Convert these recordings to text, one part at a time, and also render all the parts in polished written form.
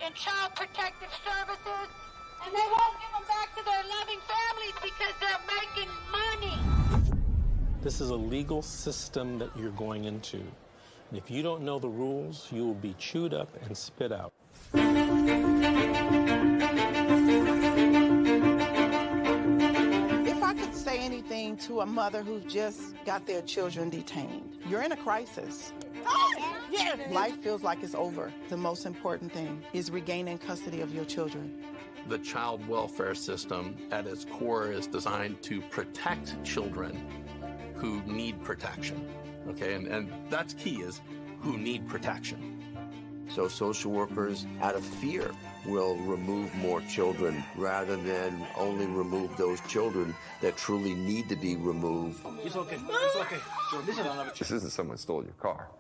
in child protective services, and they won't give them back to their loving families because they're making money. This is a legal system that you're going into. And if you don't know the rules, you will be chewed up and spit out. If I could say anything to a mother who just got their children detained, you're in a crisis. Yeah. Life feels like it's over. The most important thing is regaining custody of your children. The child welfare system at its core is designed to protect children who need protection. Okay, and that's key, is who need protection. So social workers, out of fear, will remove more children rather than only remove those children that truly need to be removed. It's okay. It's okay. This isn't someone stole your car.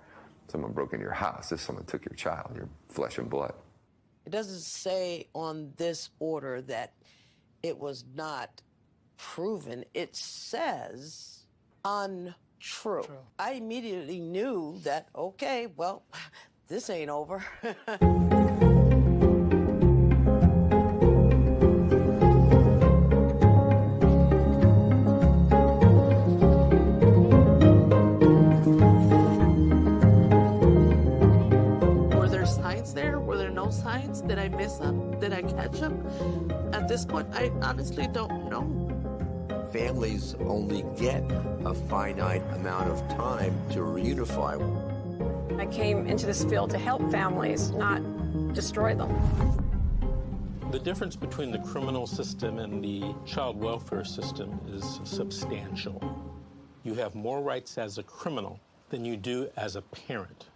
Someone broke into your house. This is someone took your child, your flesh and blood. It doesn't say on this order that it was not proven. It says untrue. I immediately knew that, okay, well, this ain't over. Were there signs there? Were there no signs? Did I miss them? Did I catch them? At this point, I honestly don't know. Families only get a finite amount of time to reunify. I came into this field to help families, not destroy them. The difference between the criminal system and the child welfare system is substantial. You have more rights as a criminal than you do as a parent.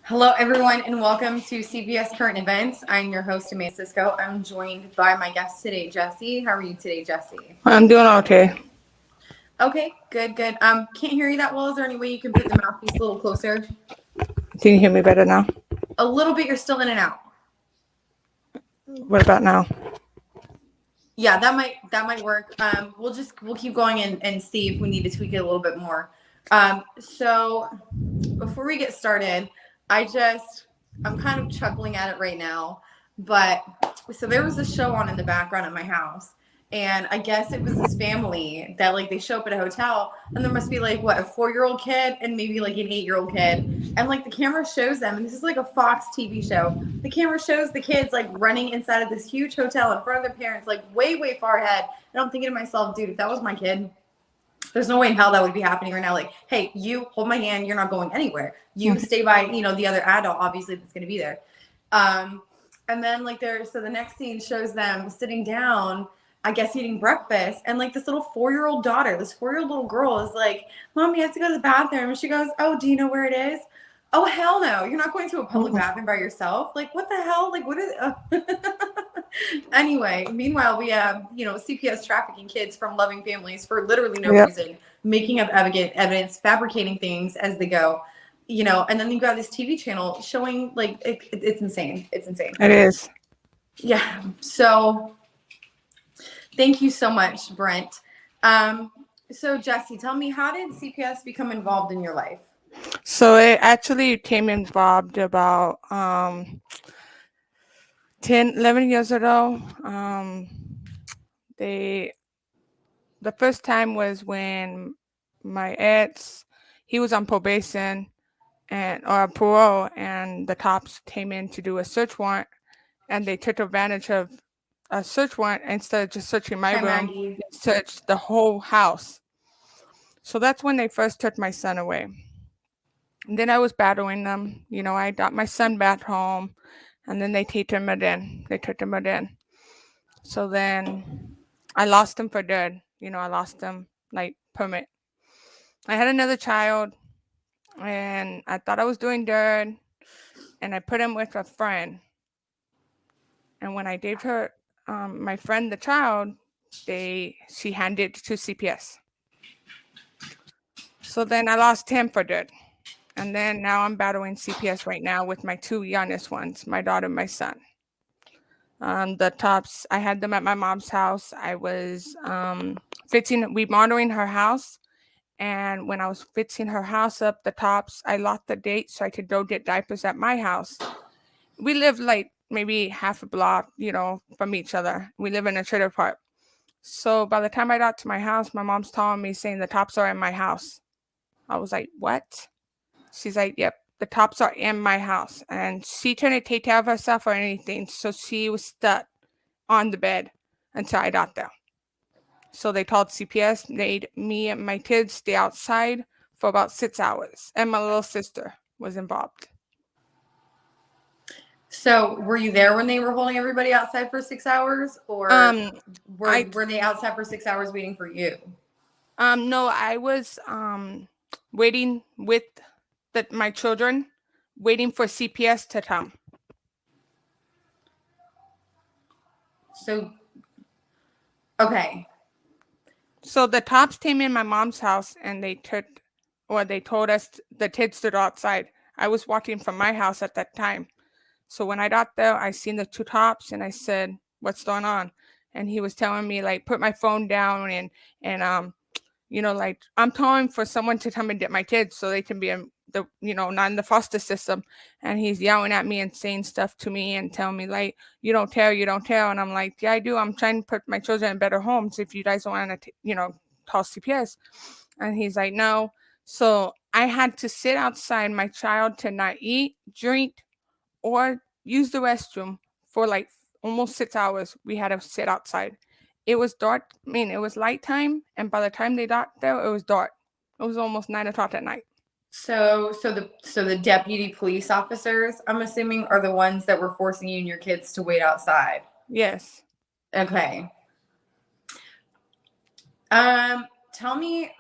Hello, everyone, and welcome to CPS Current Events. I'm your host, Amanda Cisco. I'm joined by my guest today, Jesse. How are you today, Jesse? I'm doing okay. Okay, good. Can't hear you that well. Is there any way you can put the mouthpiece a little closer? Can you hear me better now? A little bit. You're still in and out. What about now? Yeah, that might work. We'll keep going and see if we need to tweak it a little bit more. So before we get started, I'm kind of chuckling at it right now, but so there was a show on in the background at my house, and I guess it was this family that, like, they show up at a hotel, and there must be like a 4-year-old kid and maybe like an 8-year-old kid, and like the camera shows them, and this is like a Fox TV show. The camera shows the kids like running inside of this huge hotel in front of their parents, like way far ahead. And I'm thinking to myself, dude, if that was my kid, there's no way in hell that would be happening right now. Like, hey, you hold my hand. You're not going anywhere. You stay by, the other adult, obviously, that's going to be there. And then so the next scene shows them sitting down, I guess eating breakfast. And like this little 4-year-old daughter, this 4-year-old little girl is like, Mom, you have to go to the bathroom. And she goes, oh, do you know where it is? Oh, hell no. You're not going to a public bathroom by yourself. Like, what the hell? Like, what is Anyway, meanwhile, we have, CPS trafficking kids from loving families for literally no reason, making up evidence, fabricating things as they go, and then you've got this TV channel showing, like, it's insane. It's insane. It is. Yeah. So thank you so much, Brent. So Jesse, tell me, how did CPS become involved in your life? So it actually came involved about 11 years ago. The first time was when my ex, he was on probation or parole, and the cops came in to do a search warrant, and they took advantage of a search warrant. Instead of just searching my room, they searched the whole house. So that's when they first took my son away. And then I was battling them. I got my son back home, and then they took him again. So then I lost him for good. I lost him like permit. I had another child, and I thought I was doing good, and I put him with a friend. And when I gave her my friend the child, she handed it to CPS. So then I lost him for good. And then now I'm battling CPS right now with my 2 youngest ones, my daughter and my son. The tops, I had them at my mom's house. I was remodeling her house. And when I was fixing her house up, the tops, I locked the gate so I could go get diapers at my house. We live like maybe half a block, from each other. We live in a trailer park. So by the time I got to my house, my mom's telling me saying the tops are in my house. I was like, what? She's like, yep, the tops are in my house. And she couldn't take care of herself or anything. So she was stuck on the bed until I got there. So they called CPS, made me and my kids stay outside for about 6 hours. And my little sister was involved. So were you there when they were holding everybody outside for 6 hours, or were they outside for 6 hours waiting for you? No, I was waiting with my children, waiting for CPS to come. So, okay. So the cops came in my mom's house and they told us the kids stood outside. I was walking from my house at that time. So when I got there, I seen the 2 cops and I said, what's going on? And he was telling me, like, put my phone down and like, I'm calling for someone to come and get my kids so they can be not in the foster system. And he's yelling at me and saying stuff to me and telling me, like, you don't tell. And I'm like, yeah, I do. I'm trying to put my children in better homes if you guys don't want to, call CPS. And he's like, no. So I had to sit outside. My child to not eat, drink, or use the restroom for like almost 6 hours. We had to sit outside. It was dark. It was light time, and by the time they got there, it was dark. It was almost 9 o'clock at night. So the deputy police officers, I'm assuming, are the ones that were forcing you and your kids to wait outside. Yes. Okay. Tell me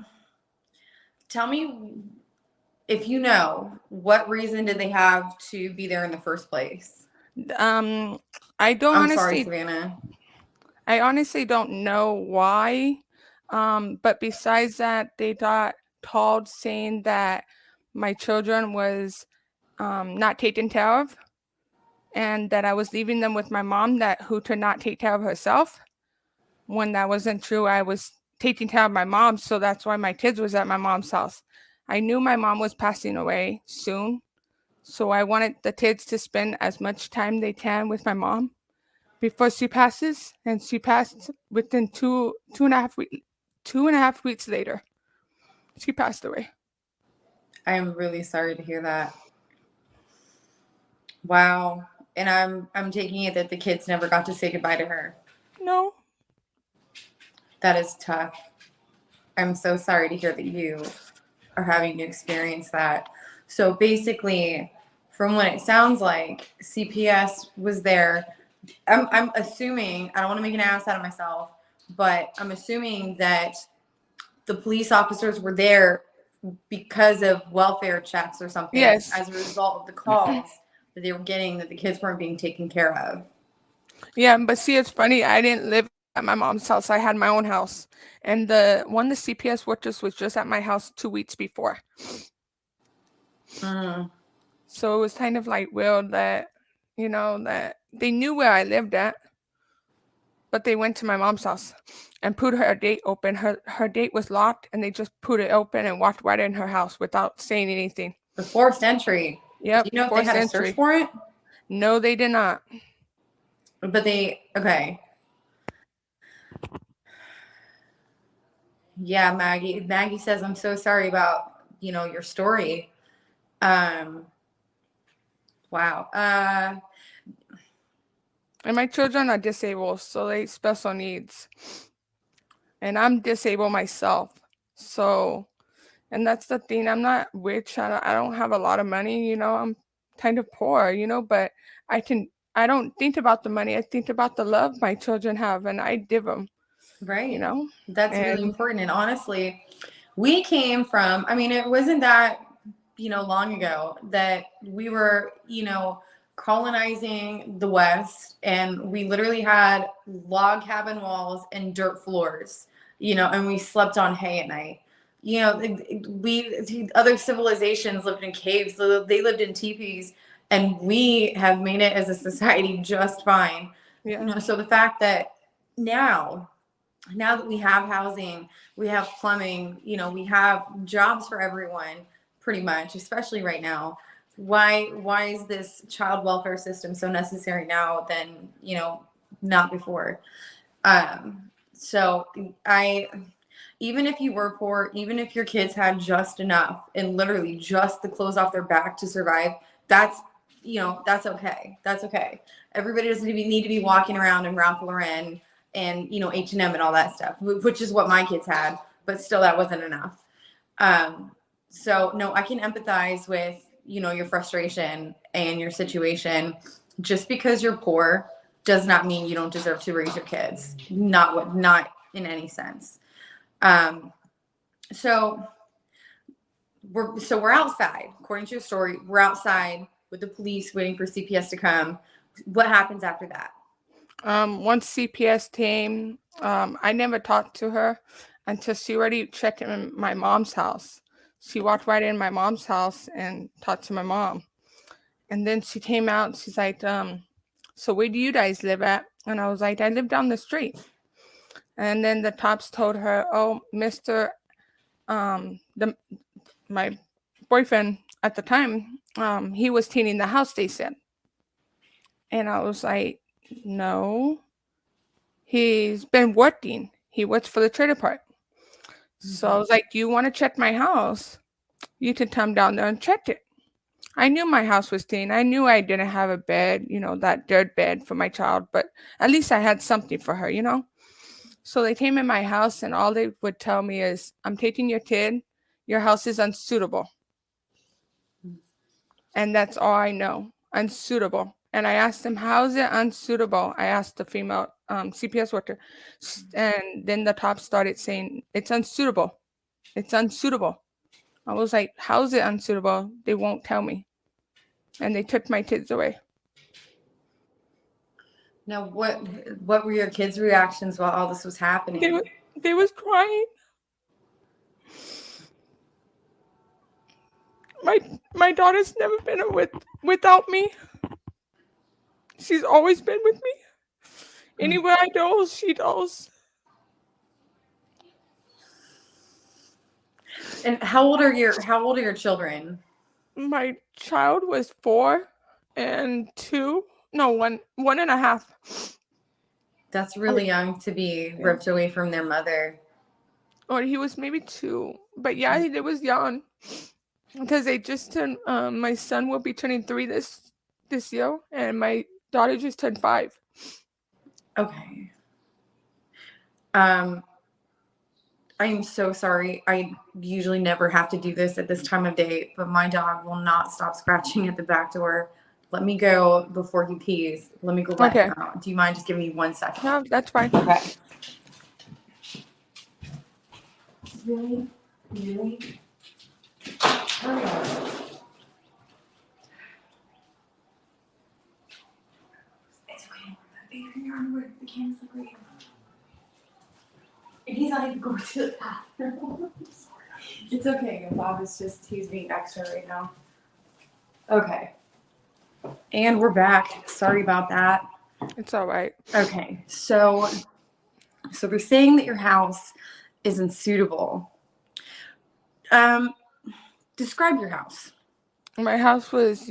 if you know, what reason did they have to be there in the first place? I'm sorry, Savannah. I honestly don't know why. But besides that, they got called saying that my children was not taken care of, and that I was leaving them with my mom who could not take care of herself. When that wasn't true, I was taking care of my mom, so that's why my kids was at my mom's house. I knew my mom was passing away soon, so I wanted the kids to spend as much time they can with my mom before she passes, and she passed within two and a half weeks later. She passed away. I am really sorry to hear that. Wow. And I'm taking it that the kids never got to say goodbye to her. No. That is tough. I'm so sorry to hear that you are having to experience that. So basically, from what it sounds like, CPS was there. I'm assuming, I don't want to make an ass out of myself, but I'm assuming that the police officers were there because of welfare checks or something. Yes. As a result of the calls that they were getting that the kids weren't being taken care of. Yeah, but see, it's funny. I didn't live at my mom's house. I had my own house. And the CPS workers was just at my house 2 weeks before. So it was kind of like weird that, that they knew where I lived at, but they went to my mom's house and put her gate open. Her gate was locked, and they just put it open and walked right in her house without saying anything. The forced entry. Yep. Do you know if they had a search warrant? No, they did not. But okay. Yeah, Maggie. Maggie says, I'm so sorry about, your story. Wow. And my children are disabled, so they special needs. And I'm disabled myself. So, and that's the thing. I'm not rich. I don't have a lot of money, I'm kind of poor, but I don't think about the money. I think about the love my children have, and I give them. Right. That's really important. And honestly, we came from, it wasn't that, long ago that we were, colonizing the West, and we literally had log cabin walls and dirt floors, and we slept on hay at night. Other civilizations lived in caves. They lived in teepees, and we have made it as a society just fine. Yeah. You know, so the fact that now that we have housing, we have plumbing, you know, we have jobs for everyone pretty much, especially right now. Why is this child welfare system so necessary now than, you know, not before? So even if you were poor, even if your kids had just enough and literally just the clothes off their back to survive, that's, you know, that's okay. That's okay. Everybody doesn't need to be walking around in Ralph Lauren and, you know, H&M and all that stuff, which is what my kids had, but still that wasn't enough. So no, I can empathize with, you know, your frustration and your situation. Just because you're poor does not mean you don't deserve to raise your kids. Not in any sense. So we're outside. According to your story, we're outside with the police waiting for CPS to come. What happens after that? Once CPS came, I never talked to her until she already checked in my mom's house. She walked right in my mom's house and talked to my mom. And then she came out and she's like, so where do you guys live at? And I was like, I live down the street. And then the cops told her, oh, Mr. My boyfriend at the time, he was cleaning the house, they said. And I was like, no, he's been working. He works for the trailer park. So I was like, do you want to check my house? You can come down there and check it. I knew my house was clean. I knew I didn't have a bed, you know, that dirt bed for my child, but at least I had something for her, you know? So they came in my house and all they would tell me is, I'm taking your kid. Your house is unsuitable. And that's all I know. Unsuitable. And I asked them, how is it unsuitable? I asked the female CPS worker. And then the top started saying, it's unsuitable. It's unsuitable. I was like, how is it unsuitable? They won't tell me. And they took my kids away. Now, what were your kids' reactions while all this was happening? They was crying. My daughter's never been without me. She's always been with me. Anywhere I go, she goes. And how old are your children? My child was 4 and 2. No, 1.5. That's really young to be ripped away from their mother. Or he was maybe 2. But yeah, it was young. Because they just turned, my son will be turning 3 this year, and my daughter just turned 5. Okay. I am so sorry. I usually never have to do this at this time of day, but my dog will not stop scratching at the back door. Let me go before he pees. Let me go let him out. Do you mind just giving me 1 second? No, that's fine. Okay. Really? Really? Oh. It's okay. Baby, your underwear. The camera's like right here. And he's not even going to the bathroom. It's okay. Bob is he's being extra right now. Okay. And we're back. Sorry about that. It's all right. Okay. So they're saying that your house is unsuitable. Describe your house. My house was,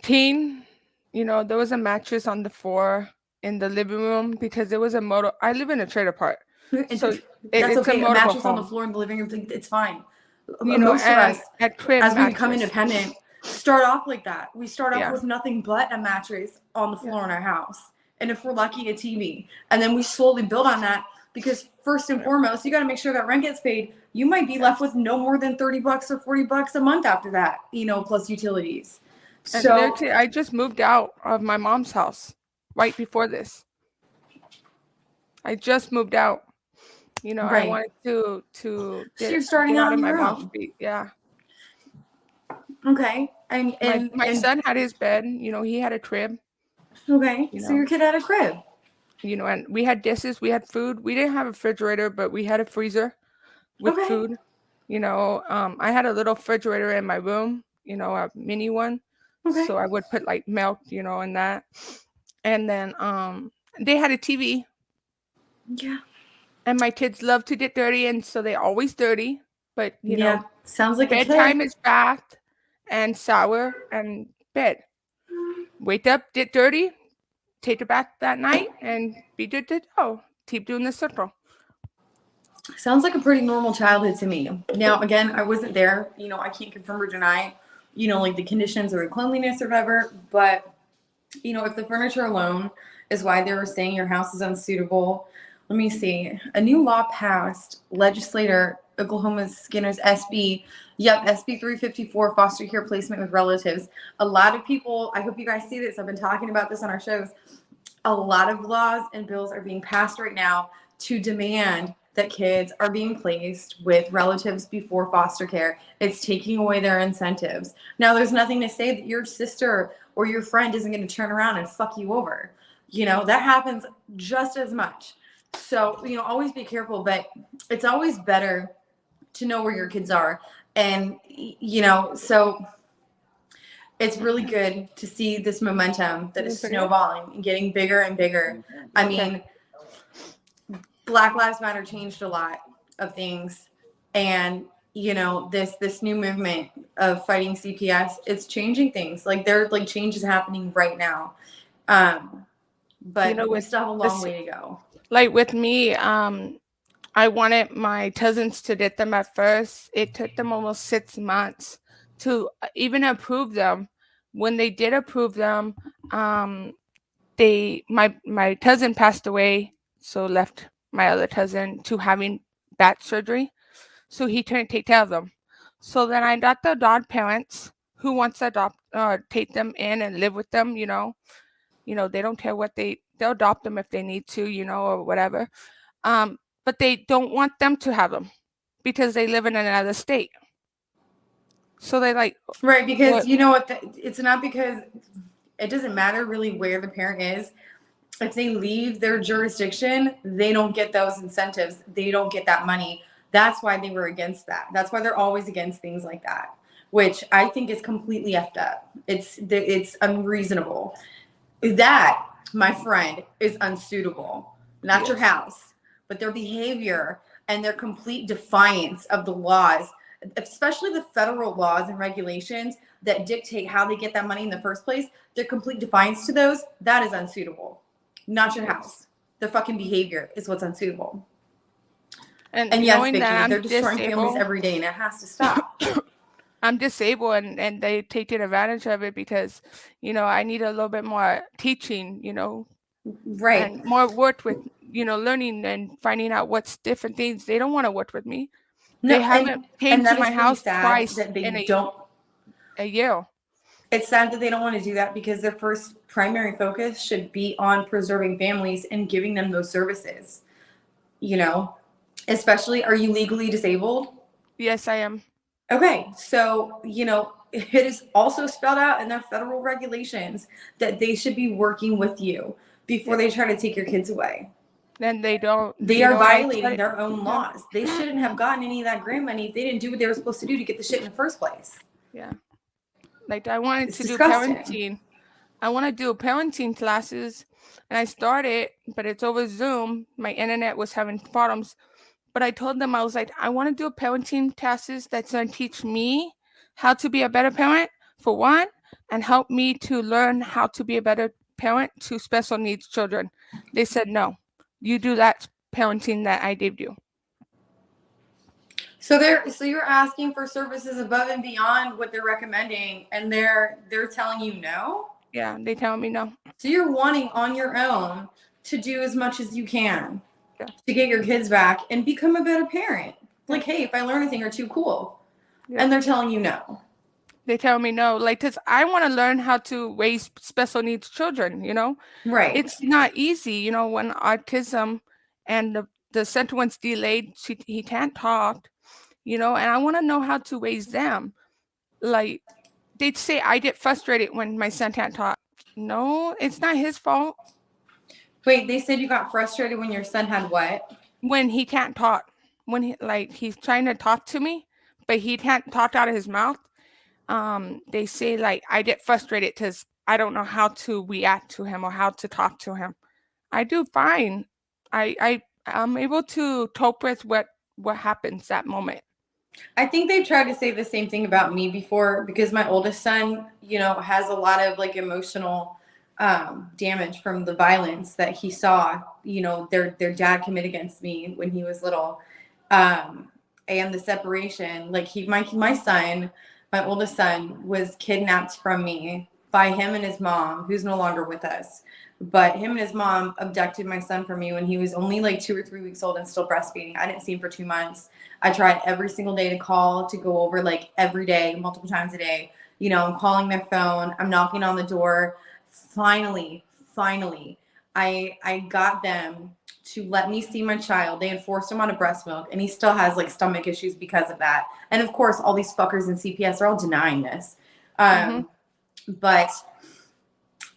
clean. There was a mattress on the floor in the living room because there was I live in a trailer park. So that's it's okay. A mattress home. on the floor in the living room, it's fine. Most of us, as we become independent, start off like that. We start off with nothing but a mattress on the floor in our house. And if we're lucky, a TV. And then we slowly build on that because first and foremost, you got to make sure that rent gets paid. You might be left with no more than $30 or $40 a month after that, plus utilities. So I just moved out of my mom's house right before this. I just moved out. I wanted to so you're starting out on your own. Feet. Yeah. Okay. And my son had his bed. He had a crib. Okay. So your kid had a crib. And we had dishes. We had food. We didn't have a refrigerator, but we had a freezer with food. I had a little refrigerator in my room. A mini one. Okay. So I would put like milk, in that. And then they had a TV. Yeah. And my kids love to get dirty, and so they're always dirty. But you know, sounds like a bedtime kid. is bath and shower and bed. Wake up, get dirty, take a bath that night, and be good to go. Keep doing the circle. Sounds like a pretty normal childhood to me. Now, again, I wasn't there. I can't confirm or deny, like the conditions or the cleanliness or whatever. But, if the furniture alone is why they were saying your house is unsuitable. Let me see. A new law passed. Legislator Oklahoma Skinner's SB. Yep, SB 354, foster care placement with relatives. A lot of people, I hope you guys see this. I've been talking about this on our shows. A lot of laws and bills are being passed right now to demand that kids are being placed with relatives before foster care. It's taking away their incentives. Now, there's nothing to say that your sister or your friend isn't going to turn around and fuck you over. That happens just as much. So, always be careful, but it's always better to know where your kids are. And, so it's really good to see this momentum that is snowballing and getting bigger and bigger. I mean, Black Lives Matter changed a lot of things. And, this new movement of fighting CPS, it's changing things. Like there are changes happening right now. But we still have a long way to go. Like with me, I wanted my cousins to get them at first. It took them almost 6 months to even approve them. When they did approve them, my cousin passed away, so left my other cousin to having back surgery, so he couldn't take care of them. So then I got the godparents who wants to take them in and live with them. They don't care what they'll adopt them if they need to, or whatever. But they don't want them to have them because they live in another state. So they right, because it's not because it doesn't matter really where the parent is. If they leave their jurisdiction, they don't get those incentives. They don't get that money. That's why they were against that. That's why they're always against things like that, which I think is completely effed up. It's unreasonable. That, my friend, is unsuitable. Not your house, but their behavior and their complete defiance of the laws, especially the federal laws and regulations that dictate how they get that money in the first place. Their complete defiance to those, that is unsuitable. Not your house. Their fucking behavior is what's unsuitable. And yes, Vicky, they're destroying families every day, and it has to stop. I'm disabled, and they taking advantage of it because, I need a little bit more teaching, right, and more work with, learning and finding out what's different things. They don't want to work with me. No, they haven't came to my house twice that they in a year. It's sad that they don't want to do that because their first primary focus should be on preserving families and giving them those services. Especially, are you legally disabled? Yes, I am. Okay, so, it is also spelled out in their federal regulations that they should be working with you before they try to take your kids away. Then they don't. They are violating their own laws. They shouldn't have gotten any of that grant money if they didn't do what they were supposed to do to get the shit in the first place. Yeah. Like I wanted to do parenting. I want to do parenting classes, and I started, but it's over Zoom. My internet was having problems. But I told them, I was like, I want to do parenting classes that's going to teach me how to be a better parent, for one, and help me to learn how to be a better parent to special needs children. They said, no, you do that parenting that I gave you. So you're asking for services above and beyond what they're recommending, and they're telling you no? Yeah, they tell me no. So you're wanting on your own to do as much as you can to get your kids back and become a better parent. Like, hey, if I learn a thing or two, cool. Yeah. And they're telling you no. They tell me no, like, because I want to learn how to raise special needs children, Right. It's not easy, when autism and the center one's delayed, he can't talk, and I want to know how to raise them. Like, they'd say I get frustrated when my son can't talk. No, it's not his fault. Wait, they said you got frustrated when your son had what? When he can't talk. When he's trying to talk to me, but he can't talk out of his mouth. They say, like, I get frustrated because I don't know how to react to him or how to talk to him. I do fine. I'm able to cope with what happens that moment. I think they've tried to say the same thing about me before, because my oldest son, has a lot of like emotional damage from the violence that he saw, their dad commit against me when he was little. And the separation, like my son, my oldest son, was kidnapped from me by him and his mom, who's no longer with us. But him and his mom abducted my son from me when he was only like 2 or 3 weeks old and still breastfeeding. I didn't see him for 2 months. I tried every single day to call, to go over, like every day, multiple times a day. I'm calling their phone. I'm knocking on the door. Finally, I got them to let me see my child. They had forced him on a breast milk, and he still has like stomach issues because of that. And of course, all these fuckers in CPS are all denying this. But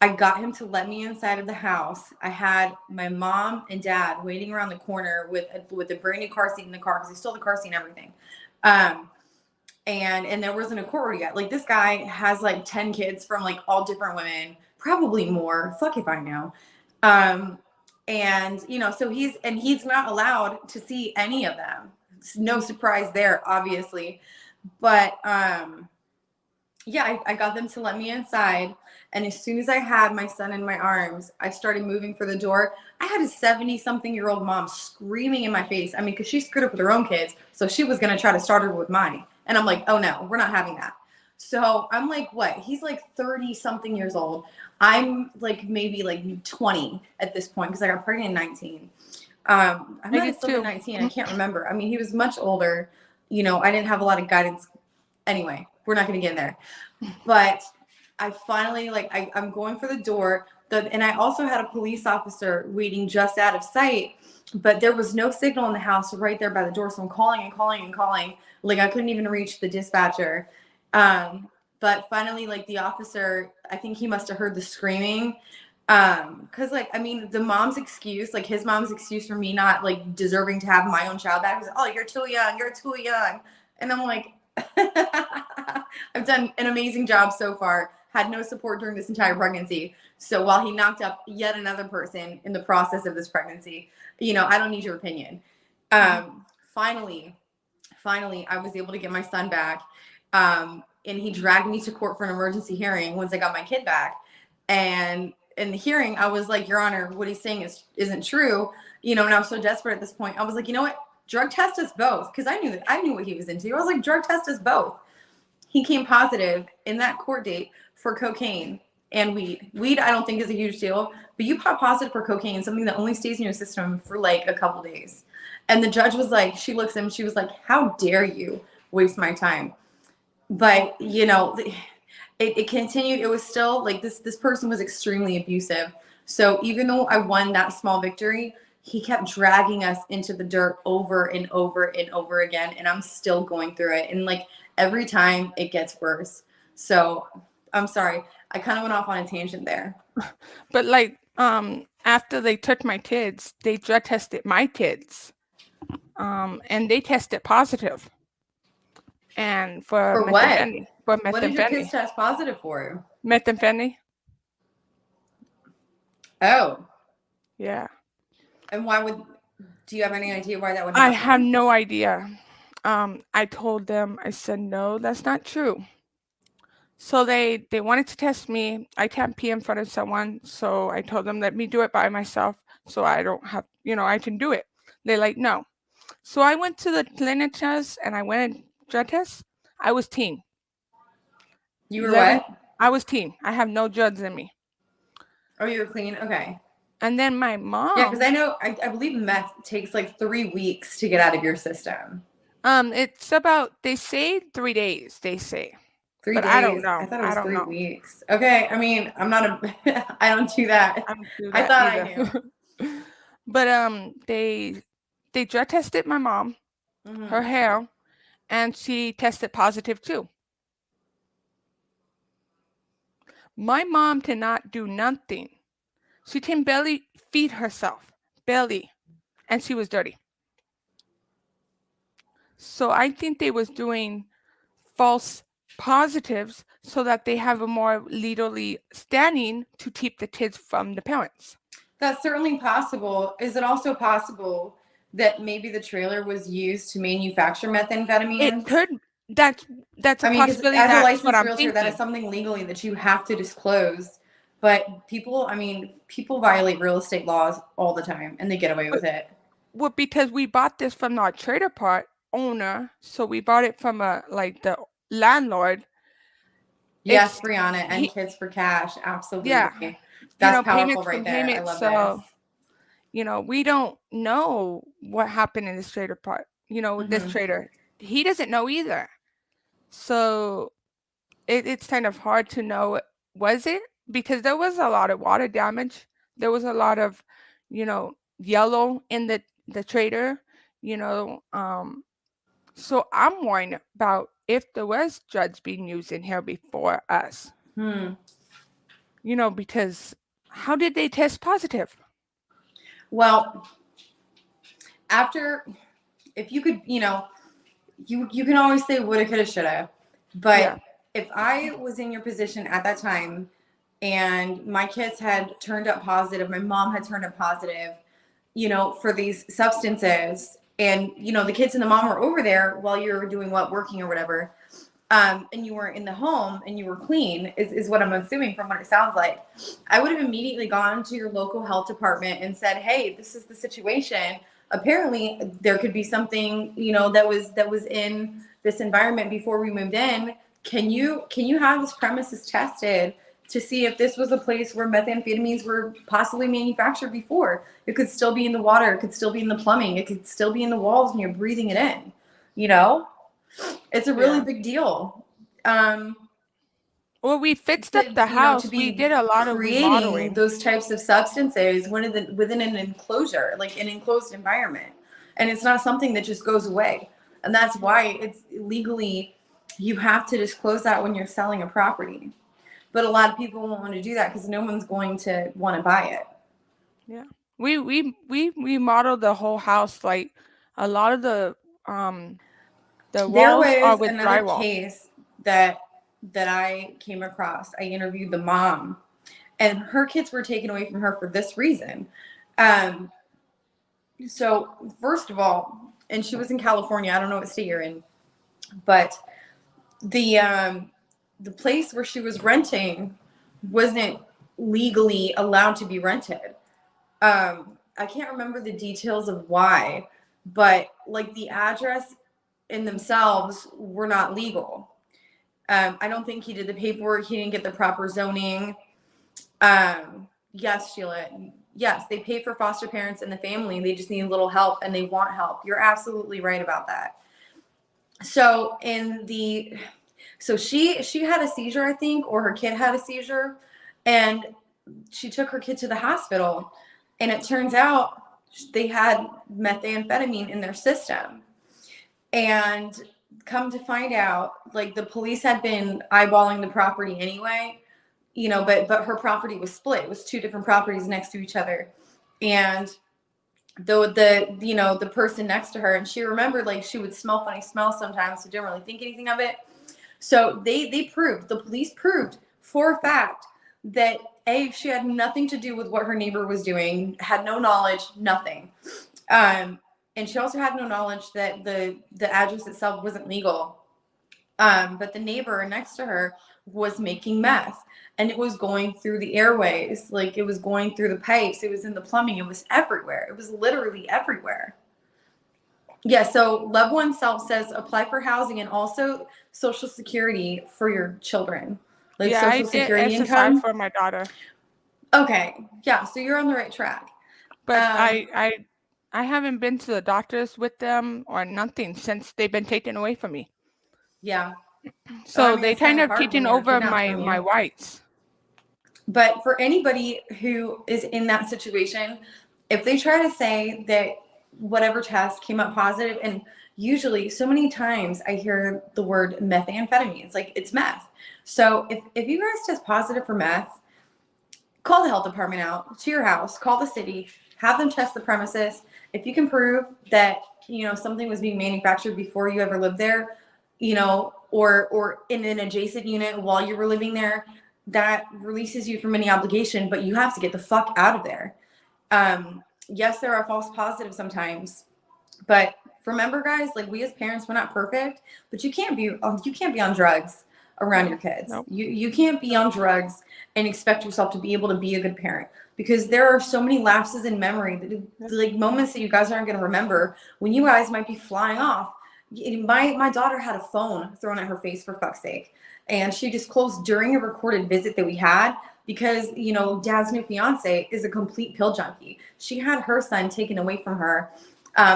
I got him to let me inside of the house. I had my mom and dad waiting around the corner with a brand new car seat in the car, because he stole the car seat and everything. And there wasn't a court order yet. Like, this guy has like 10 kids from like all different women, probably more. Fuck if I know. And so he's not allowed to see any of them. No surprise there, obviously. But yeah, I got them to let me inside. And as soon as I had my son in my arms, I started moving for the door. I had a 70-something-year-old mom screaming in my face. I mean, because she screwed up with her own kids, so she was going to try to start her with mine. And I'm like, oh, no, we're not having that. So I'm like, what? He's like 30-something years old. I'm like maybe like 20 at this point, because I got pregnant in 19. I might have still been 19. I can't remember. I mean, he was much older. I didn't have a lot of guidance. Anyway, we're not going to get in there. But I finally, I'm going for the door. And I also had a police officer waiting just out of sight, but there was no signal in the house right there by the door. So I'm calling and calling and calling. Like, I couldn't even reach the dispatcher. But finally, like, the officer, I think he must have heard the screaming. Cause the mom's excuse, like his mom's excuse for me not like deserving to have my own child back was, oh, you're too young. And I'm like, I've done an amazing job so far. Had no support during this entire pregnancy. So while he knocked up yet another person in the process of this pregnancy, I don't need your opinion. Finally, I was able to get my son back. And he dragged me to court for an emergency hearing once I got my kid back. And in the hearing, I was like, Your Honor, what he's saying isn't true. And I was so desperate at this point. I was like, you know what? Drug test us both. Because I knew what he was into. I was like, drug test us both. He came positive in that court date for cocaine and weed. Weed, I don't think is a huge deal, but you pop positive for cocaine, something that only stays in your system for like a couple days. And the judge was like, she looks at him, she was like, how dare you waste my time? But, it continued. It was still like this person was extremely abusive. So even though I won that small victory, he kept dragging us into the dirt over and over and over again. And I'm still going through it. And like every time it gets worse. So I'm sorry. I kind of went off on a tangent there. But like, after they took my kids, they drug tested my kids. And they tested positive. And for methamphetamine. For methamphetamine. What did your kids test positive for? Methamphetamine. Oh. Yeah. And do you have any idea why that would happen? I have no idea. I told them, I said, no, that's not true. So they wanted to test me. I can't pee in front of someone. So I told them, let me do it by myself. So I don't have, I can do it. They're like, no. So I went to the clinic test and I went and drug test. I was teen. You were what? I was teen. I have no drugs in me. Oh, you were clean? Okay. And then my mom. Yeah, because I know, I believe meth takes like 3 weeks to get out of your system. It's about, they say 3 days, they say. 3 but days? I don't know. I thought it was 3 weeks. Okay. I mean, I'm not I don't do that. I don't do that I thought either. I knew. But they drug tested my mom, her hair, and she tested positive too. My mom cannot do nothing. She can barely feed herself, barely, and she was dirty. So I think they was doing false positives so that they have a more legally standing to keep the kids from the parents. That's certainly possible. Is it also possible that maybe the trailer was used to manufacture methamphetamines? It could. That's a I mean, because possibility. as a That's what licensed I'm realtor, thinking. that is something legally that you have to disclose. But people, I mean, people violate real estate laws all the time, and they get away with it. Well, because we bought this from our trailer park owner, so we bought it from the landlord. Yes, Brianna, and Kids for Cash, absolutely. Yeah, That's powerful payments right from there. I payments. love So, this. We don't know what happened in this trailer park. This trader, he doesn't know either. So, it's kind of hard to know. Was it? Because there was a lot of water damage. There was a lot of, yellow in the trader. So I'm worried about if there was drugs being used in here before us. Because how did they test positive? Well, if you could, you can always say woulda, coulda, shoulda. But if I was in your position at that time and my kids had turned up positive, my mom had turned up positive, for these substances, and, the kids and the mom were over there while you were doing working or whatever, and you weren't in the home and you were clean, is what I'm assuming from what it sounds like, I would have immediately gone to your local health department and said, hey, this is the situation. Apparently there could be something, that was in this environment before we moved in. Can you have this premises tested to see if this was a place where methamphetamines were possibly manufactured before? It could still be in the water. It could still be in the plumbing. It could still be in the walls and you're breathing it in, It's a really big deal. Well, we fixed up the house. We did a lot of remodeling. Those types of substances within an enclosure, like an enclosed environment. And it's not something that just goes away. And that's why it's legally, you have to disclose that when you're selling a property. But a lot of people won't want to do that because no one's going to want to buy it. Yeah. We remodeled the whole house. Like a lot of the walls are with drywall. Case that I came across. I interviewed the mom, and her kids were taken away from her for this reason. So first of all, and she was in California. I don't know what state you're in, but the place where she was renting wasn't legally allowed to be rented. I can't remember the details of why, but like the address in themselves were not legal. I don't think he did the paperwork. He didn't get the proper zoning. Yes, Sheila. Yes, they pay for foster parents and the family. They just need a little help and they want help. You're absolutely right about that. So she had a seizure, I think, or her kid had a seizure, and she took her kid to the hospital, and it turns out they had methamphetamine in their system. And come to find out, like, the police had been eyeballing the property anyway, but her property was split. It was two different properties next to each other. And the person next to her, and she remembered, like, she would smell funny smells sometimes, so didn't really think anything of it. So the police proved for a fact that she had nothing to do with what her neighbor was doing, had no knowledge, nothing. And she also had no knowledge that the address itself wasn't legal. But the neighbor next to her was making meth, and it was going through the airways, like it was going through the pipes, it was in the plumbing, it was everywhere. It was literally everywhere. Yeah, so Love One Self says apply for housing and also Social Security for your children. Like Social Security income for my daughter. Okay, yeah, so you're on the right track. But I haven't been to the doctors with them or nothing since they've been taken away from me. Yeah. So they kind of taken over my rights. But for anybody who is in that situation, if they try to say that whatever test came up positive, and usually so many times I hear the word methamphetamines, like it's meth. So if you guys test positive for meth, call the health department out to your house, call the city, have them test the premises. If you can prove that, something was being manufactured before you ever lived there, or in an adjacent unit while you were living there, that releases you from any obligation, but you have to get the fuck out of there. Yes, there are false positives sometimes, but remember, guys, like, we as parents, we're not perfect, but you can't be on drugs around your kids. Nope. You can't be on drugs and expect yourself to be able to be a good parent, because there are so many lapses in memory, that, like, moments that you guys aren't going to remember when you guys might be flying off. My daughter had a phone thrown at her face, for fuck's sake, and she disclosed during a recorded visit that we had, because, you know, Dad's new fiance is a complete pill junkie. She had her son taken away from her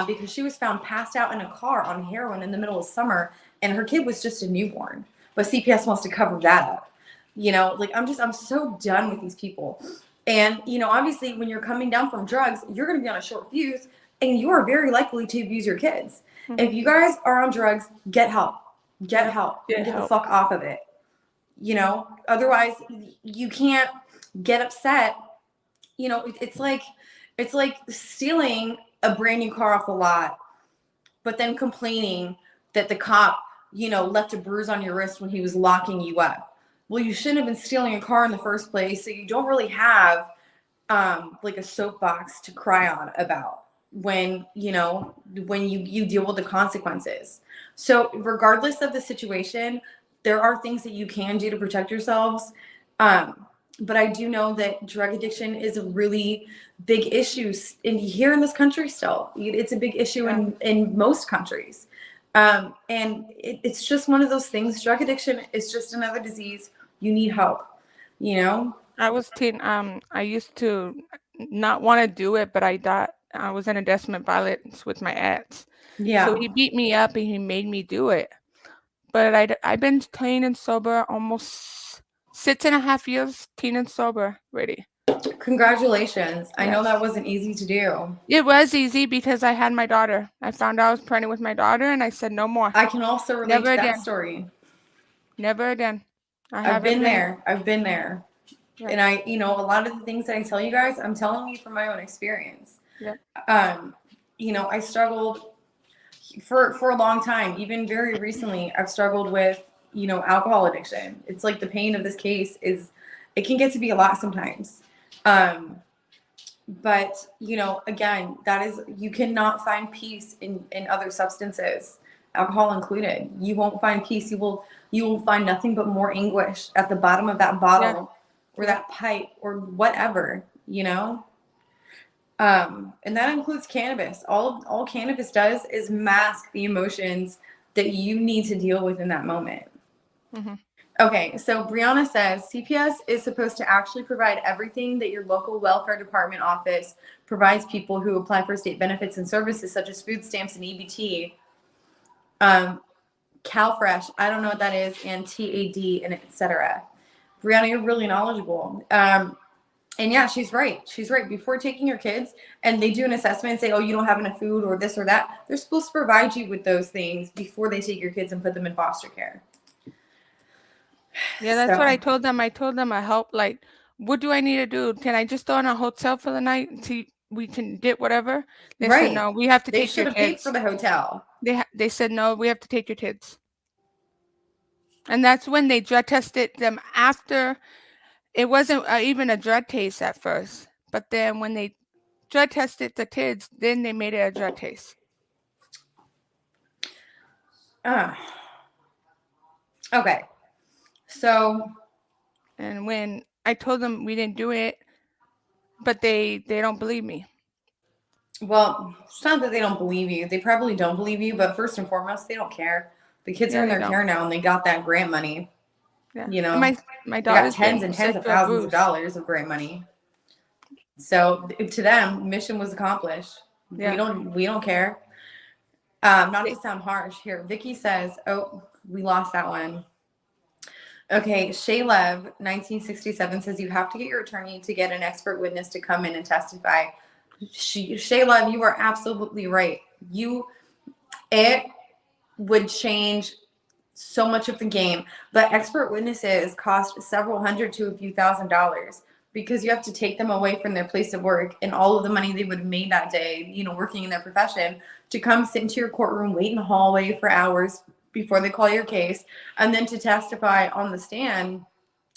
because she was found passed out in a car on heroin in the middle of summer, and her kid was just a newborn. But CPS wants to cover that up. You know, like, I'm so done with these people. And, you know, obviously when you're coming down from drugs, you're going to be on a short fuse, and you are very likely to abuse your kids. Mm-hmm. If you guys are on drugs, get help. Get help. Get the fuck off of it. You know, otherwise you can't get upset. You know, it's like stealing a brand new car off the lot, but then complaining that the cop, you know, left a bruise on your wrist when he was locking you up. Well, you shouldn't have been stealing a car in the first place, so you don't really have like a soapbox to cry on about when you deal with the consequences. So regardless of the situation, there are things that you can do to protect yourselves. But I do know that drug addiction is a really big issue here in this country still. It's a big issue in most countries. And it's just one of those things. Drug addiction is just another disease. You need help, you know? I used to not want to do it, but I was in a desperate violence with my ex. Yeah. So he beat me up and he made me do it. But I've been clean and sober almost 6.5 years, clean and sober, ready. Congratulations. Yes. I know that wasn't easy to do. It was easy because I had my daughter. I found out I was pregnant with my daughter, and I said no more. I can also relate to that story. Never again. I've been there. Yeah. And I, you know, a lot of the things that I tell you guys, I'm telling you from my own experience. Yeah. You know, I struggled for a long time. Even very recently, I've struggled with, you know, alcohol addiction. It's like the pain of this case it can get to be a lot sometimes. But, you know, again, you cannot find peace in other substances, alcohol included. You won't find peace. You will find nothing but more anguish at the bottom of that bottle or that pipe or whatever, you know? And that includes cannabis. All cannabis does is mask the emotions that you need to deal with in that moment. Mm-hmm. Okay, so Brianna says CPS is supposed to actually provide everything that your local welfare department office provides people who apply for state benefits and services such as food stamps and EBT. CalFresh, I don't know what that is, and TAD, and etc. Brianna, you're really knowledgeable. And yeah, she's right. Before taking your kids and they do an assessment and say, oh, you don't have enough food or this or that, they're supposed to provide you with those things before they take your kids and put them in foster care. Yeah, that's what I told them. I told them I help. Like, what do I need to do? Can I just go in a hotel for the night until we can get whatever? They said no. We have to take your kids. They should have paid for the hotel. They said no. We have to take your kids. And that's when they drug tested them after. It wasn't even a drug test at first, but then when they drug tested the kids, then they made it a drug test. Okay. So, and when I told them we didn't do it, but they don't believe me. Well, it's not that they don't believe you. They probably don't believe you, but first and foremost, they don't care. The kids are in their care now, and they got that grant money. Yeah. You know, my daughter's got tens and tens of thousands of dollars of grant money. So to them, mission was accomplished. Yeah. We don't care. Not to sound harsh here. Vicky says, "Oh, we lost that one." Okay, Shaylev, 1967 says you have to get your attorney to get an expert witness to come in and testify. Shaylev, you are absolutely right. It would change so much of the game, but expert witnesses cost several hundred to a few $1,000s because you have to take them away from their place of work and all of the money they would have made that day, you know, working in their profession, to come sit into your courtroom, wait in the hallway for hours, before they call your case, and then to testify on the stand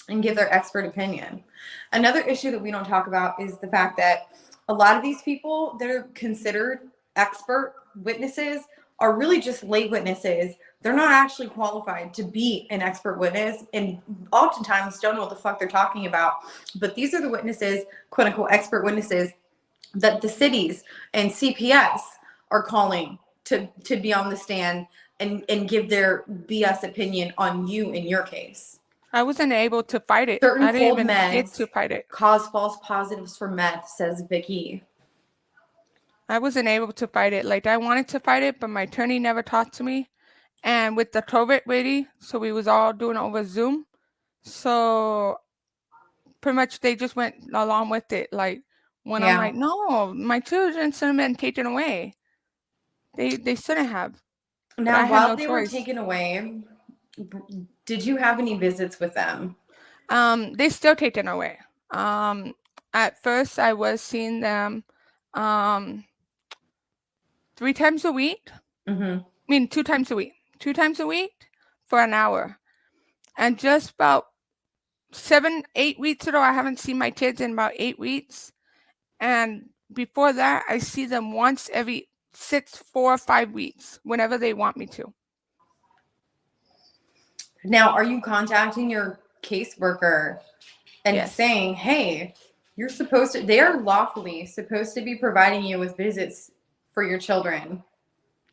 and give their expert opinion. Another issue that we don't talk about is the fact that a lot of these people that are considered expert witnesses are really just lay witnesses. They're not actually qualified to be an expert witness, and oftentimes don't know what the fuck they're talking about. But these are the witnesses, quote unquote, expert witnesses that the cities and CPS are calling to be on the stand and give their BS opinion on you in your case. I wasn't able to fight it. Certain I didn't cold even get meds to fight it. cause false positives for meth, says Vicky. I wasn't able to fight it. Like, I wanted to fight it, but my attorney never talked to me. And with the COVID ready, so we was all doing it over Zoom. So pretty much they just went along with it. Like, when I'm like, no, my children shouldn't have been taken away. They shouldn't have. Now, while they were taken away, did you have any visits with them? They still taken away. At first I was seeing them 3 times a week. Mm-hmm. I mean, 2 times a week. 2 times a week for an hour. And just about 7-8 weeks ago, I haven't seen my kids in about 8 weeks. And before that, I see them once every 4 or 5 weeks, whenever they want me to. Now, are you contacting your caseworker and saying, hey, they are lawfully supposed to be providing you with visits for your children?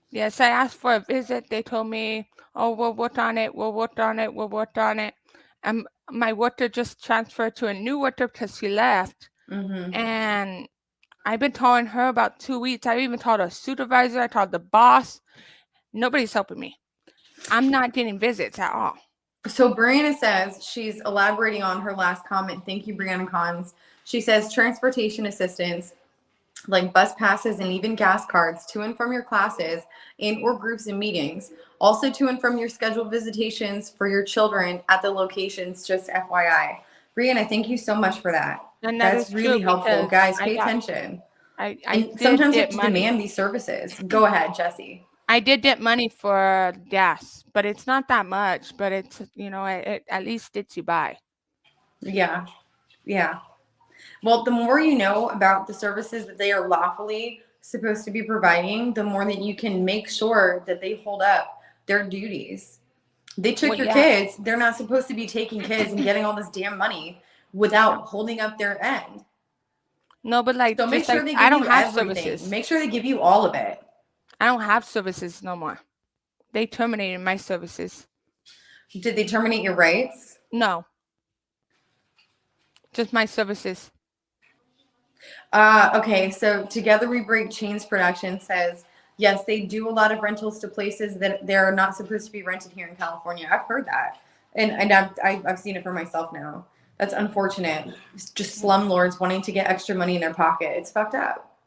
Yes, I asked for a visit. They told me, oh, we'll work on it. We'll work on it. We'll work on it. And my worker just transferred to a new worker because she left. Mm-hmm. And I've been telling her about 2 weeks. I even told a supervisor. I told the boss. Nobody's helping me. I'm not getting visits at all. So Brianna says, she's elaborating on her last comment. Thank you, Brianna Cons. She says transportation assistance, like bus passes and even gas cards to and from your classes and or groups and meetings. Also to and from your scheduled visitations for your children at the locations, just FYI. Brianna, thank you so much for that. And that's really helpful. Guys, pay attention. And sometimes you have to demand these services. Go ahead, Jesse. I did get money for gas, but it's not that much, but it's, it at least gets you by. Yeah. Yeah. Well, the more you know about the services that they are lawfully supposed to be providing, the more that you can make sure that they hold up their duties. They took your kids. They're not supposed to be taking kids and getting all this damn money without holding up their end. No, but so make sure they give you everything. Make sure they give you all of it. I don't have services no more. They terminated my services. Did they terminate your rights? No. Just my services. Okay, so Together We Break Chains Production says, yes, they do a lot of rentals to places that they're not supposed to be rented here in California. I've heard that. And I've seen it for myself now. That's unfortunate. It's just slumlords wanting to get extra money in their pocket. It's fucked up.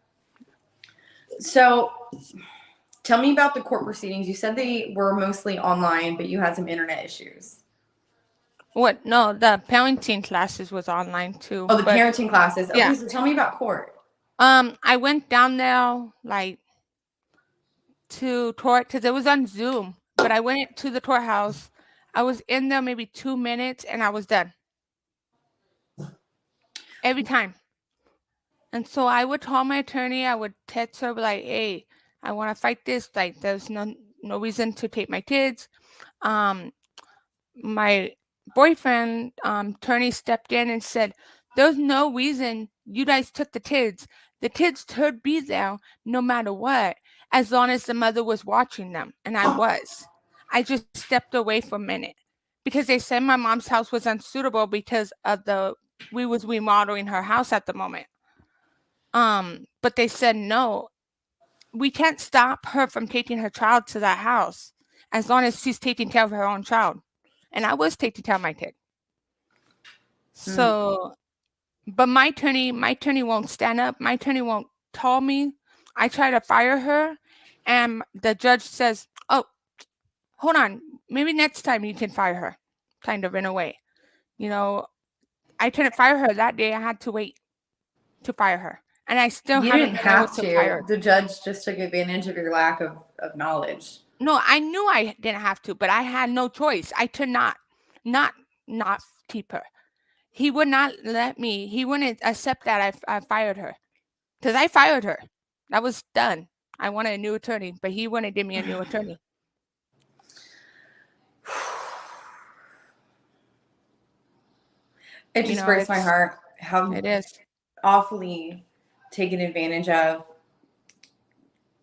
So tell me about the court proceedings. You said they were mostly online, but you had some internet issues. What? No, the parenting classes was online too. Oh, the parenting classes. Okay, so tell me about court. I went down there to court because it was on Zoom, but I went to the courthouse. I was in there maybe 2 minutes and I was done. Every time. And so I would call my attorney. I would text her like, hey, I want to fight this. Like, there's no reason to take my kids. My boyfriend, attorney stepped in and said, there's no reason you guys took the kids. The kids could be there no matter what, as long as the mother was watching them. And I was. I just stepped away for a minute because they said my mom's house was unsuitable because of we was remodeling her house at the moment. But they said, no, we can't stop her from taking her child to that house as long as she's taking care of her own child. And I was taking care of my kid. So, but my attorney won't stand up. My attorney won't tell me. I try to fire her and the judge says, oh, hold on. Maybe next time you can fire her, kind of in a way. I couldn't fire her that day. I had to wait to fire her. And I still haven't been able to fire her. The judge just took advantage of your lack of knowledge. No, I knew I didn't have to, but I had no choice. I could not keep her. He would not let me. He wouldn't accept that I fired her, because I fired her. That was done. I wanted a new attorney, but he wouldn't give me a new attorney. It just breaks my heart how it is awfully taken advantage of,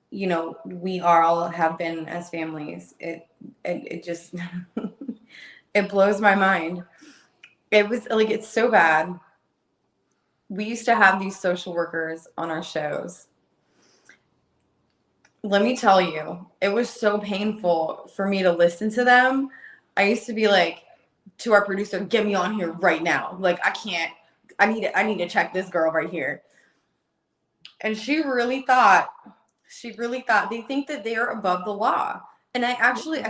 we all have been as families. It just it blows my mind. It was like, it's so bad. We used to have these social workers on our shows. Let me tell you, it was so painful for me to listen to them. I used to be like to our producer, get me on here right now. Like, I need to check this girl right here. And she really thought they think that they are above the law. And I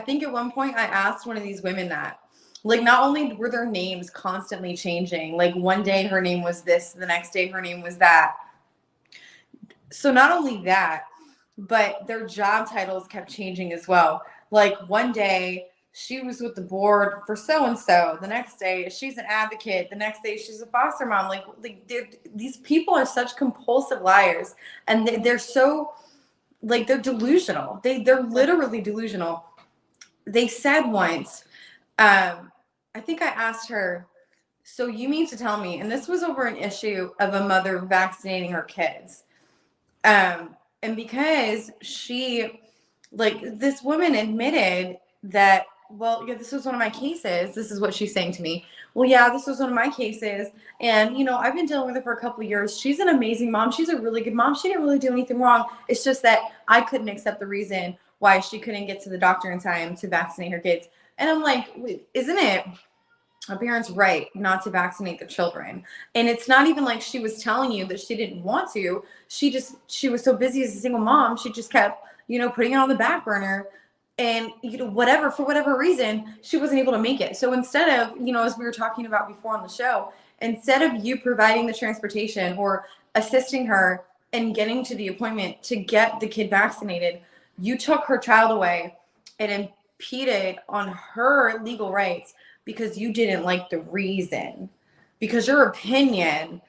think at one point I asked one of these women that, like, not only were their names constantly changing, like one day her name was this, the next day her name was that. So not only that, but their job titles kept changing as well. Like one day she was with the board for so-and-so. The next day she's an advocate. The next day she's a foster mom. Like these people are such compulsive liars. And they're so, like, they're delusional. They're literally delusional. They said once, I think I asked her, so you mean to tell me, and this was over an issue of a mother vaccinating her kids. And because she, like, this woman admitted that, well, yeah, this was one of my cases. This is what she's saying to me. Well, yeah, this was one of my cases. And, I've been dealing with her for a couple of years. She's an amazing mom. She's a really good mom. She didn't really do anything wrong. It's just that I couldn't accept the reason why she couldn't get to the doctor in time to vaccinate her kids. And I'm like, isn't it a parent's right not to vaccinate their children? And it's not even like she was telling you that she didn't want to. She was so busy as a single mom. She just kept, putting it on the back burner. And, for whatever reason, she wasn't able to make it. So instead of, as we were talking about before on the show, instead of you providing the transportation or assisting her in getting to the appointment to get the kid vaccinated, you took her child away and impeded on her legal rights because you didn't like the reason. Because your opinion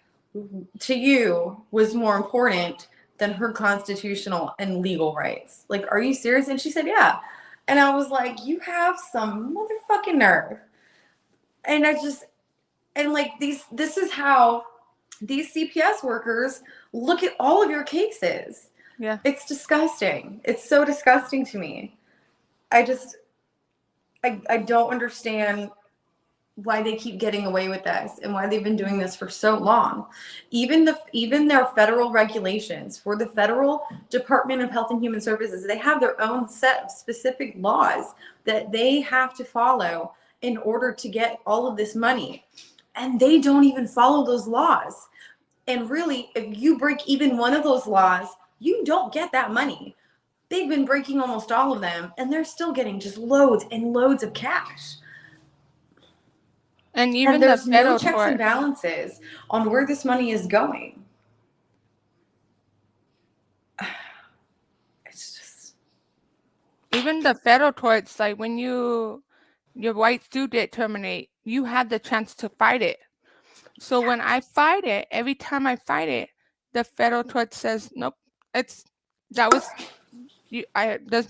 to you was more important than her constitutional and legal rights. Like, are you serious? And she said, yeah. And I was like, you have some motherfucking nerve. And this is how these CPS workers look at all of your cases. Yeah. It's disgusting. It's so disgusting to me. I don't understand why they keep getting away with this and why they've been doing this for so long. Even their federal regulations for the Federal Department of Health and Human Services, they have their own set of specific laws that they have to follow in order to get all of this money. And they don't even follow those laws. And really, if you break even one of those laws, you don't get that money. They've been breaking almost all of them, and they're still getting just loads and loads of cash. And even there's the federal no checks and balances on where this money is going. It's just, even the federal courts, like when your rights do get terminate, you have the chance to fight it. So when I fight it, every time I fight it, the federal court says, nope, there's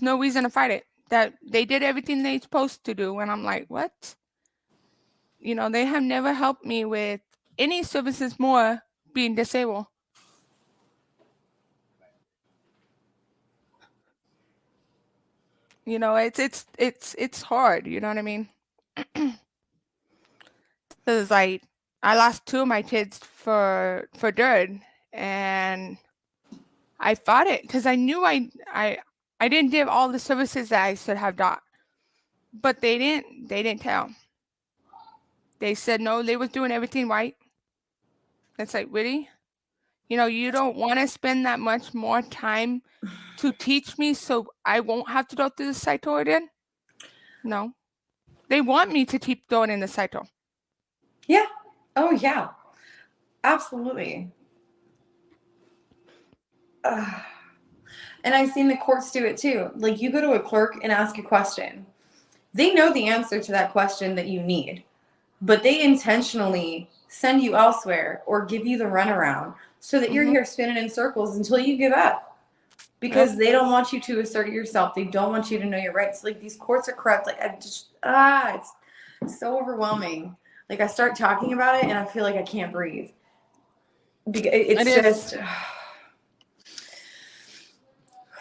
no reason to fight it. That they did everything they're supposed to do. And I'm like, what? They have never helped me with any services more being disabled. It's hard. You know what I mean? Because I lost 2 of my kids for dirt, and I fought it because I knew I didn't give all the services that I should have got, but they didn't tell. They said no, they was doing everything right. It's like, really? You don't want to spend that much more time to teach me so I won't have to go through the cycle again? No. They want me to keep going in the cycle. Yeah. Oh, yeah. Absolutely. And I've seen the courts do it too. Like, you go to a clerk and ask a question. They know the answer to that question that you need, but they intentionally send you elsewhere or give you the runaround so that you're here spinning in circles until you give up, because they don't want you to assert yourself. They don't want you to know your rights. Like, these courts are corrupt. Like, it's so overwhelming. Like, I start talking about it and I feel like I can't breathe. It's just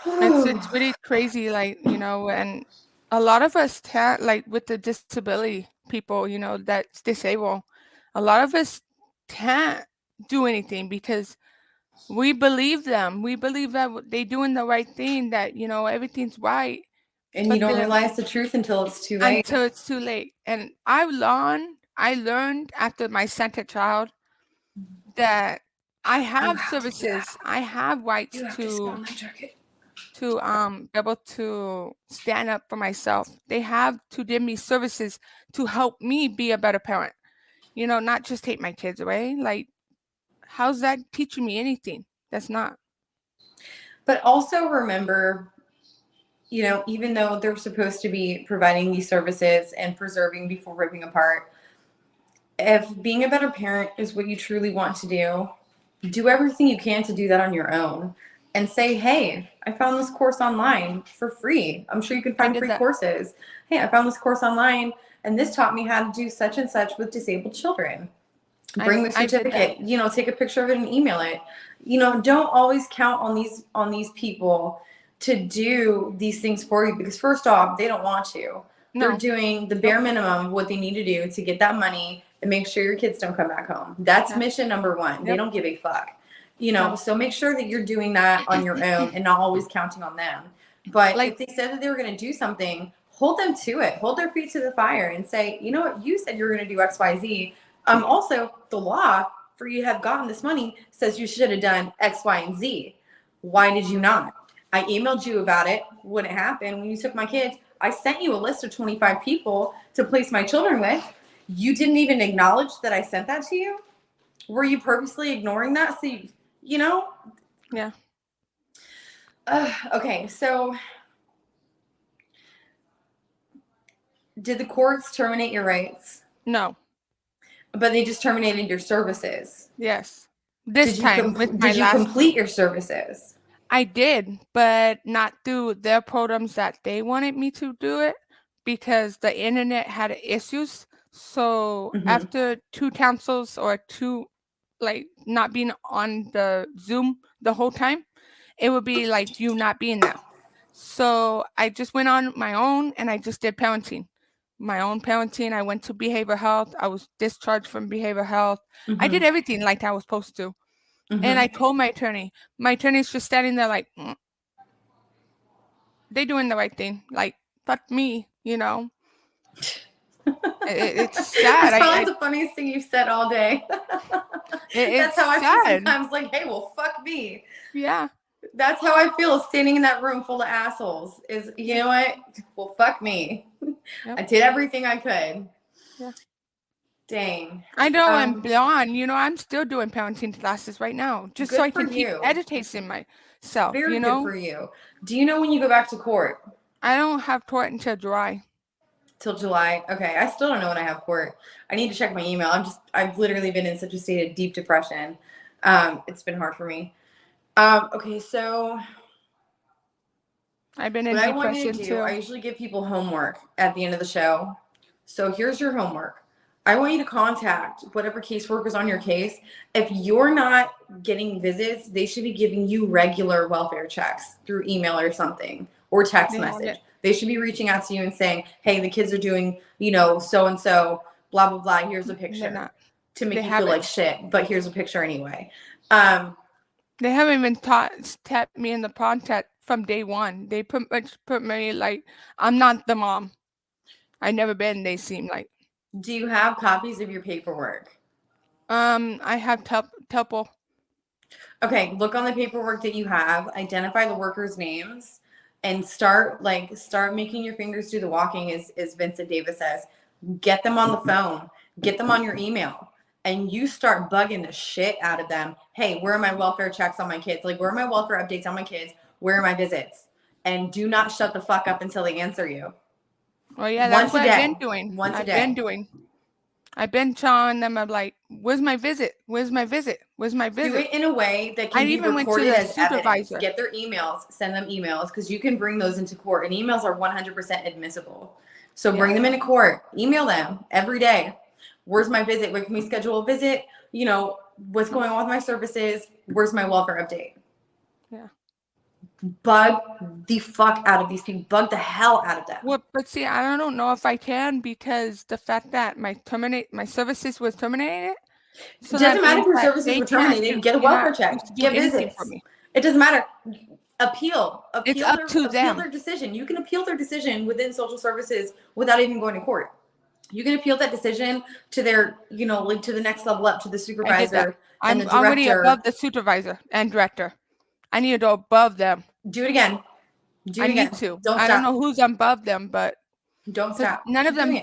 it's really crazy, like, you know, and a lot of us can't, like, with the disability people, you know, that's disabled, a lot of us can't do anything because we believe them. We believe that they doing the right thing, that, you know, everything's right. And But you don't then realize the truth until it's too late. until it's too late. And I learned after my second child that I have services. I have rights to be able to stand up for myself. They have to give me services to help me be a better parent. You know, not just take my kids away. Like, how's that teaching me anything? That's not. But also remember, you know, even though they're supposed to be providing these services and preserving before ripping apart, if being a better parent is what you truly want to do everything you can to do that on your own. And say, hey, I found this course online for free. I'm sure you can find free courses. Hey, I found this course online and this taught me how to do such and such with disabled children. Bring the certificate, you know, take a picture of it and email it. You know, don't always count on these people to do these things for you, because first off, they don't want to. They're doing the bare minimum of what they need to do to get that money and make sure your kids don't come back home. That's mission number one. They don't give a fuck. You know, so make sure that you're doing that on your own and not always counting on them. But if they said that they were going to do something, hold them to it. Hold their feet to the fire and say, you know what, you said you were going to do X, Y, Z. Also, the law for you to have gotten this money says you should have done X, Y, and Z. Why did you not? I emailed you about it when it happened, when you took my kids. I sent you a list of 25 people to place my children with. You didn't even acknowledge that I sent that to you? Were you purposely ignoring that? So, you know? Yeah. Okay, so did the courts terminate your rights? No. But they just terminated your services? Yes. This time with my Did you complete your services? I did, but not through their programs that they wanted me to do it, because the internet had issues. So after 2 councils or 2, like, not being on the Zoom the whole time, it would be like you not being there. So I just went on my own and I just did parenting. My own parenting. I went to behavioral health. I was discharged from behavioral health. I did everything like I was supposed to. And I told my attorney. My attorney's just standing there like, they doing the right thing. Like, fuck me, you know. It's sad. It's probably the funniest thing you've said all day. That's how I feel sometimes. Like, hey, well, fuck me. Yeah. That's how I feel standing in that room full of assholes. Is, you know what? Well, fuck me. I did everything I could. Yeah. Dang. I know I'm beyond. You know, I'm still doing parenting classes right now, just so I can keep educating myself. Very you know? good for you. Do you know when you go back to court? I don't have court until July. Till July? Okay. I still don't know when I have court. I need to check my email. I've literally been in such a state of deep depression. It's been hard for me. Okay, so I've been in depression too. I usually give people homework at the end of the show. So here's your homework. I want you to contact whatever caseworker is on your case. If you're not getting visits, they should be giving you regular welfare checks through email or something, or text message. They should be reaching out to you and saying, hey, the kids are doing, you know, so-and-so, blah, blah, blah. Here's a picture to make you feel like shit, but here's a picture anyway. They haven't even tapped me in the contact from day one. They put me like, I'm not the mom. I never been, they seem like. Do you have copies of your paperwork? I have tuple. Okay, look on the paperwork that you have, identify the workers' names, and start making your fingers do the walking, as Vincent Davis says. Get them on the phone, get them on your email, and you start bugging the shit out of them. Hey, where are my welfare checks on my kids? Like, where are my welfare updates on my kids? where are my visits? And do not shut the fuck up until they answer you. Well, yeah, Once that's a what day. I've been doing. Once a I've day. been doing. I've been telling them, I'm like, where's my visit? Where's my visit? Where's my visit? Do it in a way that I can be even went to recorded the as evidence. supervisor. Get their emails, send them emails, because you can bring those into court, and emails are 100% admissible. So bring them into court. Email them every day. Where's my visit? Where can we schedule a visit? You know, what's going on with my services? Where's my welfare update? Yeah. Bug the fuck out of these people. Bug the hell out of them. Well, but see, I don't know if I can, because the fact that my services was terminated. So It doesn't matter if your that services they were terminated. Get a welfare check. Get visits. For me. It doesn't matter. Appeal. It's up to them. Appeal their decision. You can appeal their decision within social services without even going to court. You can appeal that decision to their, you know, like to the next level up, to the supervisor and the director. I'm already above the supervisor and director. I need to go above them. Do it again. Do it again. I need to. Don't I stop. don't know who's above them, but don't stop. None of them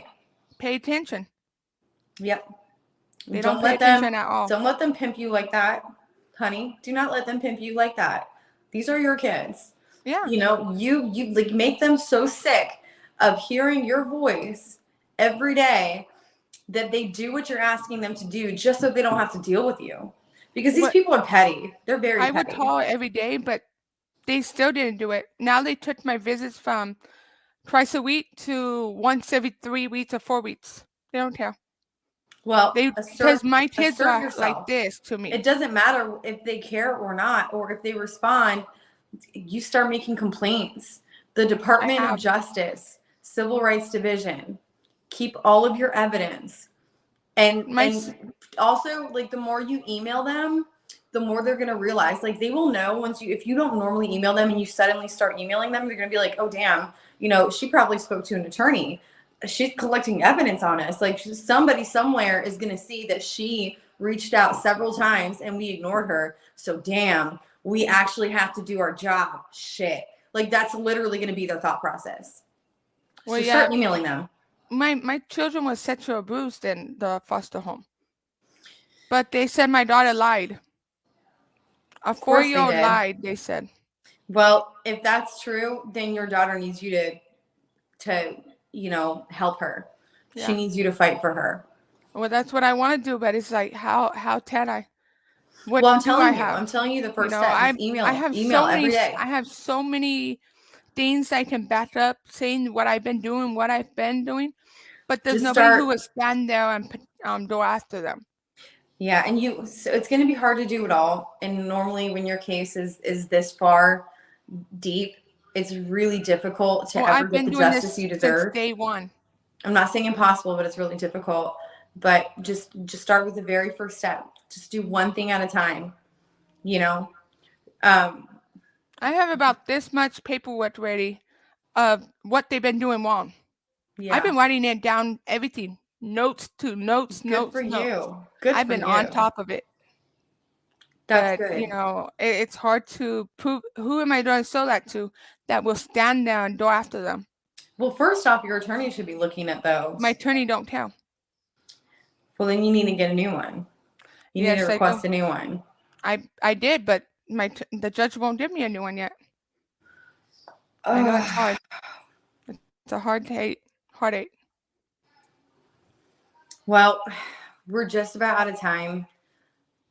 pay attention. Yep. They don't pay attention at all. Don't let them pimp you like that, honey. Do not let them pimp you like that. These are your kids. Yeah. You know, you like make them so sick of hearing your voice every day that they do what you're asking them to do just so they don't have to deal with you. Because these people are petty. They're very petty. I would call every day, but they still didn't do it. Now they took my visits from twice a week to once every 3 weeks or 4 weeks. They don't care. Well, because my kids are like this to me. It doesn't matter if they care or not, or if they respond. You start making complaints. The Department of Justice, Civil Rights Division, keep all of your evidence. And also, like, the more you email them, the more they're going to realize, like, they will know if you don't normally email them and you suddenly start emailing them, they're going to be like, oh, damn, you know, she probably spoke to an attorney. She's collecting evidence on us. Like, somebody somewhere is going to see that she reached out several times and we ignored her. So, damn, we actually have to do our job. Shit. Like, that's literally going to be their thought process. So start emailing them. My children were sexually abused in the foster home. But they said my daughter lied. A 4-year-old lied, they said. Well, if that's true, then your daughter needs you to you know, help her. Yeah. She needs you to fight for her. Well, that's what I want to do, but it's like, how can I? Well, I'm telling you the first step is email. I have every day. I have so many things I can back up saying what I've been doing, but there's nobody who will stand there and go after them. Yeah, and so it's going to be hard to do it all. And normally when your case is this far deep, it's really difficult to ever get the justice you deserve. Since day one. I'm not saying impossible, but it's really difficult. But just start with the very first step. Just do one thing at a time. You know. I have about this much paperwork ready of what they've been doing wrong. Yeah. I've been writing it down, everything. Notes. Good for you. I've been on top of it. That's good. You know, it's hard to prove. Who am I doing that will stand there and go after them? Well, first off, your attorney should be looking at those. My attorney don't tell. Well, then you need to get a new one. You need to request a new one. I did, but the judge won't give me a new one yet. I know it's hard. It's a heartache. Well, we're just about out of time.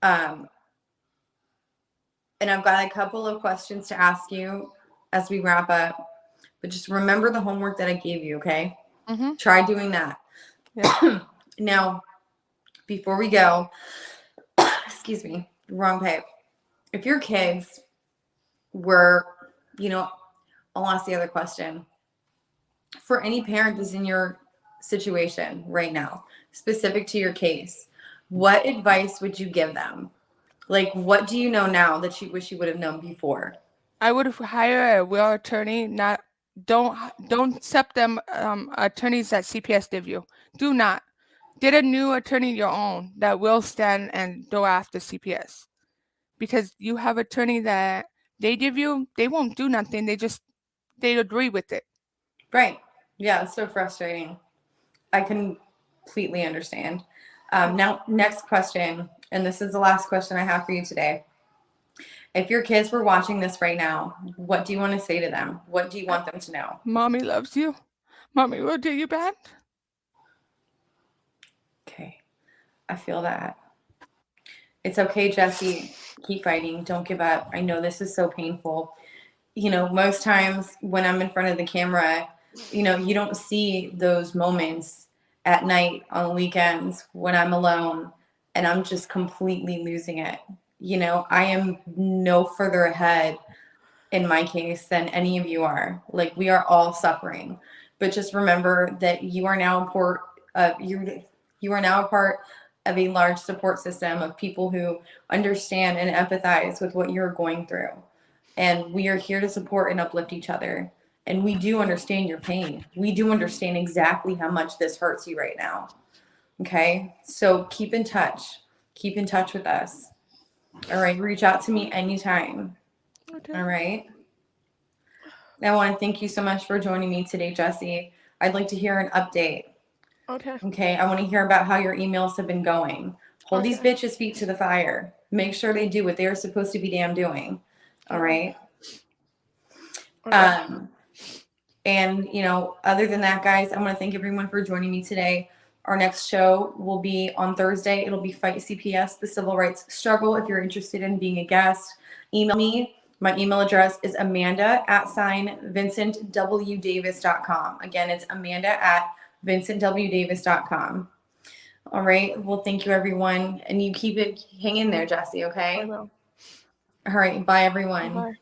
And I've got a couple of questions to ask you as we wrap up. But just remember the homework that I gave you, okay? Mm-hmm. Try doing that. Yeah. Now, before we go, excuse me, wrong page. If your kids were, you know, I'll ask the other question. For any parent that's in your situation right now, specific to your case, what advice would you give them? Like, what do you know now that you wish you would have known before? I would have hired a will attorney. Don't accept them attorneys that CPS give you. Do not. Get a new attorney your own that will stand and go after CPS. Because you have attorney that they give you, they won't do nothing. They agree with it. Right. Yeah, it's so frustrating. I can completely understand. Now, next question, and this is the last question I have for you today. If your kids were watching this right now, what do you want to say to them? What do you want them to know? Mommy loves you. Mommy will do you bad. Okay. I feel that. It's okay, Jesse. Keep fighting. Don't give up. I know this is so painful. You know, most times when I'm in front of the camera, you know, you don't see those moments at night on weekends when I'm alone and I'm just completely losing it. You know, I am no further ahead in my case than any of you are. Like, we are all suffering. But just remember that you are now you are now a part of a large support system of people who understand and empathize with what you're going through. And we are here to support and uplift each other. And we do understand your pain. We do understand exactly how much this hurts you right now. Okay? So keep in touch. Keep in touch with us. All right? Reach out to me anytime. Okay. All right? I want to thank you so much for joining me today, Jesse. I'd like to hear an update. Okay. Okay, I want to hear about how your emails have been going. Hold these bitches' feet to the fire. Make sure they do what they're supposed to be damn doing. All right? Okay. And, you know, other than that, guys, I want to thank everyone for joining me today. Our next show will be on Thursday. It'll be Fight CPS, the Civil Rights Struggle. If you're interested in being a guest, email me. My email address is amanda@vincentwdavis.com. Again, it's amanda@vincentwdavis.com. All right. Well, thank you, everyone. And you keep it hang in there, Jesse, okay? I will. All right. Bye, everyone. Bye.